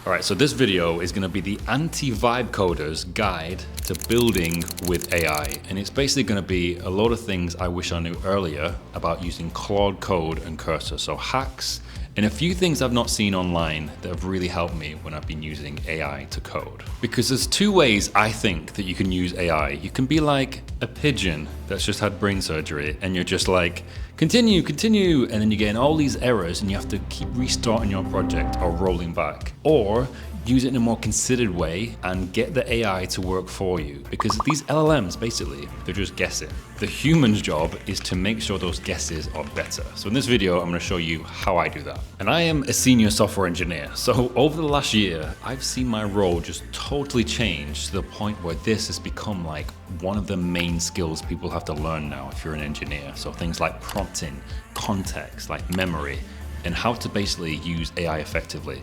All right, so this video is gonna be the anti-vibe coder's guide to building with AI. And it's basically gonna be a lot of things I wish I knew earlier about using Claude Code and Cursor. So hacks and a few things I've not seen online that have really helped me when I've been using AI to code. Because there's two ways I think that you can use AI. You can be like a pigeon that's just had brain surgery and you're just like, continue, and then you're getting all these errors and you have to keep restarting your project or rolling back. Or use it in a more considered way and get the AI to work for you. Because these LLMs, basically, they're just guessing. The human's job is to make sure those guesses are better. So in this video, I'm gonna show you how I do that. And I am a senior software engineer. So over the last year, I've seen my role just totally change to the point where this has become like one of the main skills people have to learn now if you're an engineer. So things like prompting, context, like memory, and how to basically use AI effectively.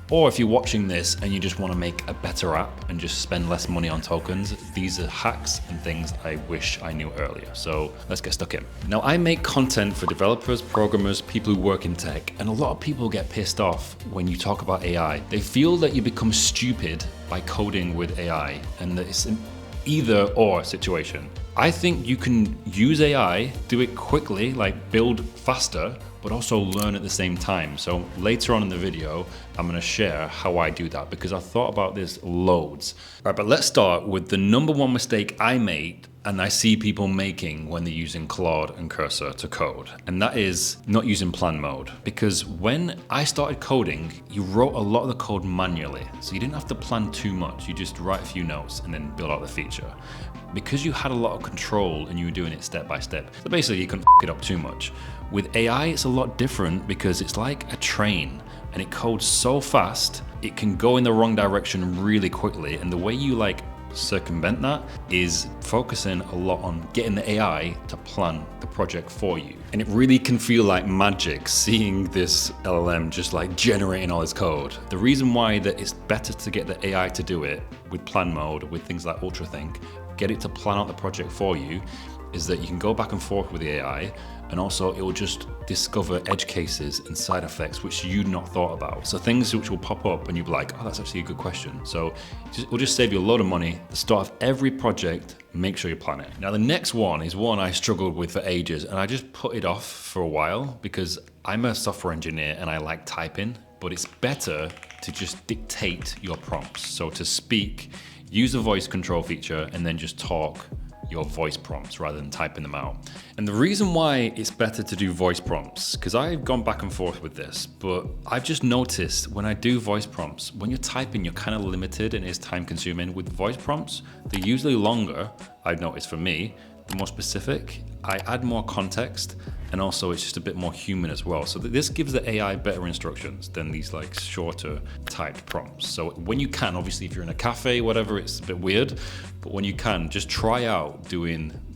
Or if you're watching this and you just want to make a better app and just spend less money on tokens, these are hacks and things I wish I knew earlier. So let's get stuck in. Now, I make content for developers, programmers, people who work in tech, and a lot of people get pissed off when you talk about AI. They feel that you become stupid by coding with AI and that it's an either or situation. I think you can use AI, do it quickly, like build faster, but also learn at the same time. So later on in the video, I'm gonna share how I do that because I've thought about this loads. All right, but let's start with the number one mistake I made and I see people making when they're using Claude and Cursor to code. And that is not using plan mode. Because when I started coding, you wrote a lot of the code manually. So you didn't have to plan too much. You just write a few notes and then build out the feature. Because you had a lot of control and you were doing it step by step. So basically you couldn't f it up too much. With AI, it's a lot different because it's like a train and it codes so fast, it can go in the wrong direction really quickly. And the way you like circumvent that is focusing a lot on getting the AI to plan the project for you. And it really can feel like magic seeing this LLM just like generating all this code. The reason why that it's better to get the AI to do it with plan mode, with things like UltraThink, get it to plan out the project for you, is that you can go back and forth with the AI, and also it will just discover edge cases and side effects which you'd not thought about. So things which will pop up and you'll be like, oh, that's actually a good question. So it will just save you a lot of money. At the start of every project, make sure you plan it. Now the next one is one I struggled with for ages and I just put it off for a while because I'm a software engineer and I like typing, but it's better to just dictate your prompts. So to speak, use the voice control feature and then just talk your voice prompts rather than typing them out. And the reason why it's better to do voice prompts, because I've gone back and forth with this, but I've just noticed when I do voice prompts, when you're typing, you're kind of limited and it's time consuming. With voice prompts, they're usually longer, I've noticed for me, they're more specific, I add more context, and also it's just a bit more human as well. So this gives the AI better instructions than these like shorter typed prompts. So when you can, obviously if you're in a cafe, whatever, it's a bit weird, but when you can, just try out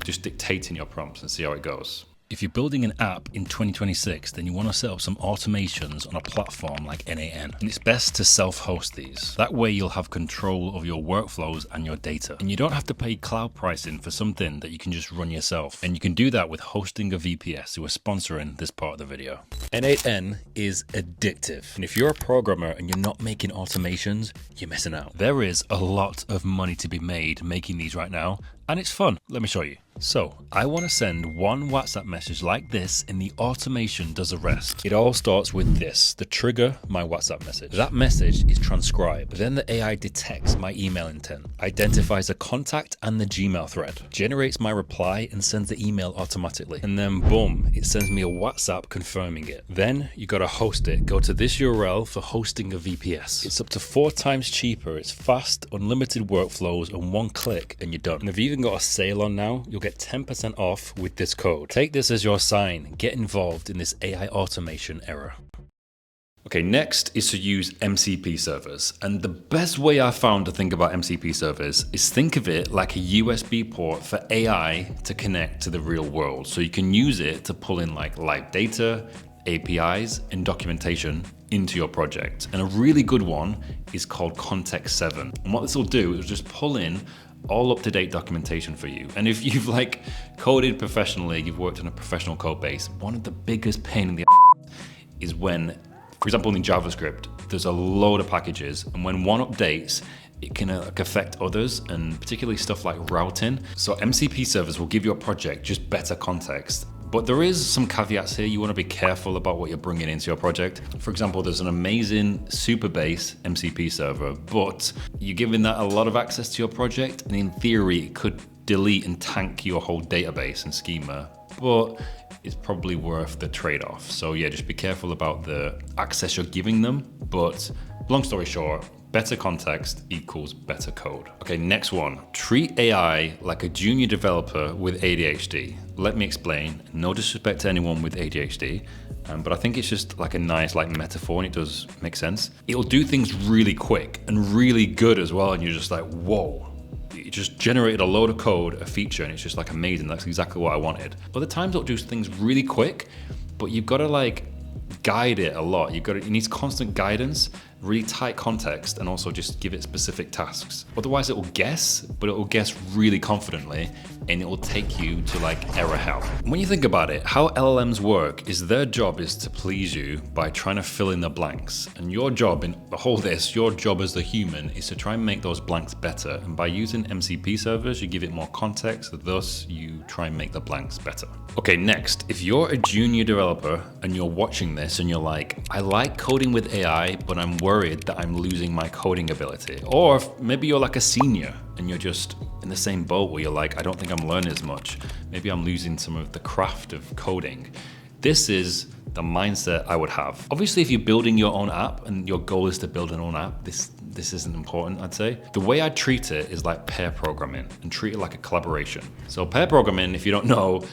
just dictating your prompts and see how it goes. If you're building an app in 2026, then you want to set up some automations on a platform like NAN. And it's best to self-host these. That way you'll have control of your workflows and your data. And you don't have to pay cloud pricing for something that you can just run yourself. And you can do that with hosting a VPS, who are sponsoring this part of the video. N8N is addictive. And if you're a programmer and you're not making automations, you're missing out. There is a lot of money to be made making these right now. And it's fun. Let me show you. So I want to send one WhatsApp message like this and the automation does the rest. It all starts with this, the trigger my WhatsApp message. That message is transcribed. Then the AI detects my email intent, identifies a contact and the Gmail thread, generates my reply and sends the email automatically. And then boom, it sends me a WhatsApp confirming it. Then you got to host it. Go to this URL for hosting a VPS. It's up to 4 times cheaper. It's fast, unlimited workflows and one click and you're done. And if you even got a sale on now, you'll get 10% off with this code. Take this as your sign. Get involved in this AI automation era. Okay, next is to use MCP servers. And the best way I found to think about MCP servers is think of it like a USB port for AI to connect to the real world. So you can use it to pull in like live data, APIs, and documentation into your project. And a really good one is called Context 7. And what this will do is just pull in all up-to-date documentation for you. And if you've like coded professionally, you've worked on a professional code base, one of the biggest pain in the is when For example, in JavaScript, there's a load of packages, and when one updates, it can affect others, and particularly stuff like routing. So MCP servers will give your project just better context. But there is some caveats here. You want to be careful about what you're bringing into your project. For example, there's an amazing super base MCP server, but you're giving that a lot of access to your project, and in theory, it could delete and tank your whole database and schema. But it's probably worth the trade-off. So yeah, just be careful about the access you're giving them. But long story short, better context equals better code. Okay, next one. Treat AI like a junior developer with ADHD. Let me explain. No disrespect to anyone with ADHD, but I think it's just like a nice metaphor, and it does make sense. It'll do things really quick and really good as well, and you're just like, whoa. It just generated a load of code, a feature, and it's just like amazing. That's exactly what I wanted. Other times it'll do things really quick, but you've got to guide it a lot. It needs constant guidance, really tight context, and also just give it specific tasks. Otherwise it will guess, but it will guess really confidently, and it will take you to error hell. When you think about it, how LLMs work is their job is to please you by trying to fill in the blanks. And your job in your job as the human is to try and make those blanks better. And by using MCP servers, you give it more context, thus you try and make the blanks better. Okay, next, if you're a junior developer and you're watching this and you're like, I like coding with AI, but I'm worried that I'm losing my coding ability. Or maybe you're a senior and you're just in the same boat where you're like, I don't think I'm learning as much. Maybe I'm losing some of the craft of coding. This is the mindset I would have. Obviously, if you're building your own app and your goal is to build an own app, this isn't important, I'd say. The way I treat it is like pair programming, and treat it like a collaboration. So pair programming, if you don't know,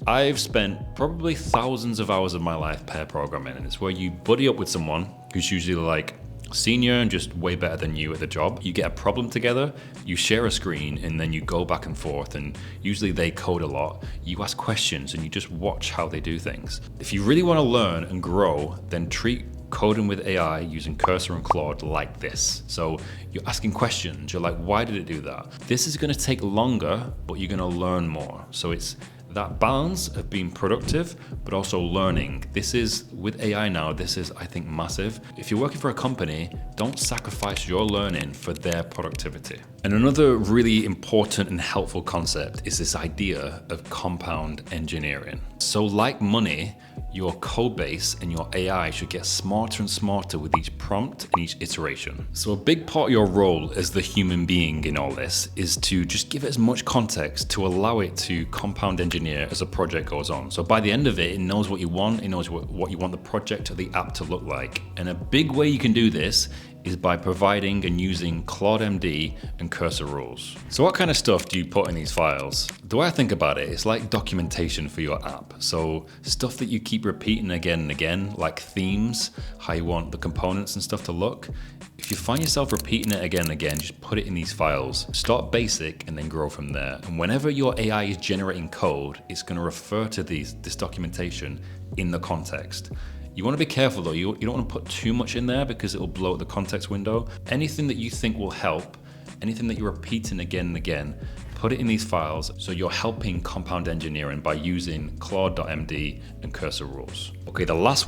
I've spent probably thousands of hours of my life pair programming, and it's where you buddy up with someone who's usually senior and just way better than you at the job. You get a problem together, you share a screen, and then you go back and forth, and usually they code a lot. You ask questions and you just watch how they do things. If you really want to learn and grow, then treat coding with AI using Cursor and Claude like this. So you're asking questions, you're like, why did it do that? This is going to take longer, but you're going to learn more. So it's that balance of being productive, but also learning. This is, with AI now, this is, I think, massive. If you're working for a company, don't sacrifice your learning for their productivity. And another really important and helpful concept is this idea of compound engineering. So like money, your code base and your AI should get smarter and smarter with each prompt and each iteration. So a big part of your role as the human being in all this is to just give it as much context to allow it to compound engineer as a project goes on. So by the end of it, it knows what you want, it knows what you want the project or the app to look like. And a big way you can do this is by providing and using Claude MD and Cursor rules. So what kind of stuff do you put in these files? The way I think about it, it's like documentation for your app. So stuff that you keep repeating again and again, like themes, how you want the components and stuff to look. If you find yourself repeating it again and again, just put it in these files. Start basic and then grow from there. And whenever your AI is generating code, it's going to refer to this documentation in the context. You want to be careful though, you don't want to put too much in there because it will blow up the context window. Anything that you think will help, anything that you're repeating again and again, put it in these files so you're helping compound engineering by using Claude.md and Cursor rules. Okay, the last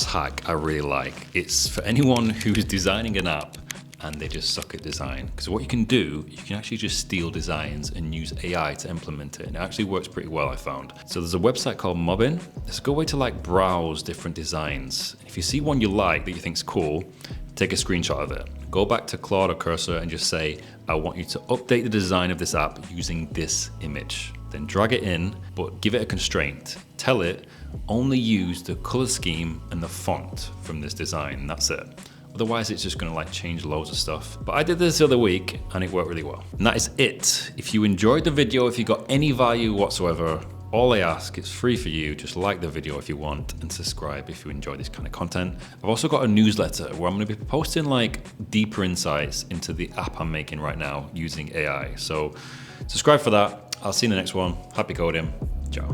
hack I really like. It's for anyone who's designing an app and they just suck at design. Because what you can do, you can actually just steal designs and use AI to implement it. And it actually works pretty well, I found. So there's a website called Mobbin. It's a good way to browse different designs. If you see one you like that you think's cool, take a screenshot of it. Go back to Claude or Cursor and just say, I want you to update the design of this app using this image. Then drag it in, but give it a constraint. Tell it, only use the color scheme and the font from this design, that's it. Otherwise, it's just gonna change loads of stuff. But I did this the other week and it worked really well. And that is it. If you enjoyed the video, if you got any value whatsoever, all I ask, it's free for you, just like the video if you want and subscribe if you enjoy this kind of content. I've also got a newsletter where I'm gonna be posting deeper insights into the app I'm making right now using AI. So subscribe for that. I'll see you in the next one. Happy coding, ciao.